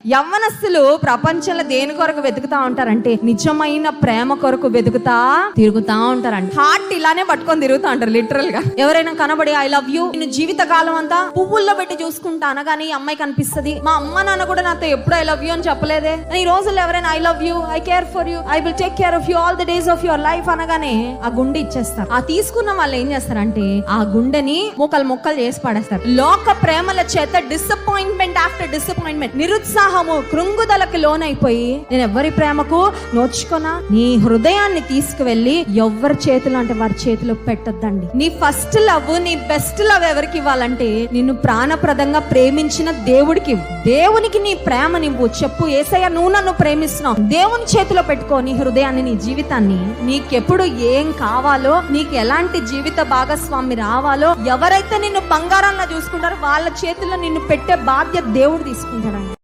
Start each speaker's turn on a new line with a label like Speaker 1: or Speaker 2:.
Speaker 1: యవ్వనస్తులు ప్రపంచంలో దేని కొరకు వెతుకుతా ఉంటారంటే నిజమైన ప్రేమ కొరకు వెతుకుతా తిరుగుతా ఉంటారంట. హార్ట్ ఇలానే పట్టుకొని తిరుగుతా ఉంటారు లిటరల్ గా. ఎవరైనా కనబడి ఐ లవ్ యూ నేను జీవిత కాలం అంతా పువ్వుల్లో పెట్టి చూసుకుంటా అనగాని అమ్మాయి కనిపిస్తుంది, మా అమ్మ నాన్న కూడా నాతో ఎప్పుడు ఐ లవ్ యూ అని చెప్పలేదే, ఈ రోజుల్లో ఎవరైనా I love you, I care for you, I will take care of you all the days of your life అనగానే ఆ గుండె ఇచ్చేస్తారు. ఆ తీసుకున్న వాళ్ళు ఏం చేస్తారంటే ఆ గుండెని ముక్కలు చేసి పడేస్తారు. లోక ప్రేమల చేత డిసప్పాయింట్మెంట్ ఆఫ్టర్ డిసప్పాయింట్మెంట్, నిరుత్సాహము కృంగుదలకి లోనైపోయి నేను ఎవరి ప్రేమకు నోచుకోనా, నీ హృదయాన్ని తీసుకువెళ్ళి ఎవరి చేతిలో అంటే వారి చేతిలో పెట్టొద్దండి. నీ ఫస్ట్ లవ్, నీ బెస్ట్ లవ్ ఎవరికి ఇవ్వాలంటే నిన్ను ప్రాణప్రదంగా ప్రేమించిన దేవుడికి. దేవునికి నీ ప్రేమ నువ్వు చెప్పు, యేసయ్య నువ్వు నన్ను ప్రేమిస్తున్నావు, దేవుని చేతిలో పెట్టుకో నీ హృదయాన్ని, నీ జీవితాన్ని. నీకెప్పుడు ఏం కావాలో, నీకు ఎలాంటి జీవిత భాగస్వామి రావాలో, ఎవరైతే నిన్ను బంగారంలా చూసుకుంటారో వాళ్ళ చేతిలో నిన్ను పెట్టే బాధ్యత దేవుడు తీసుకుంటాడండి.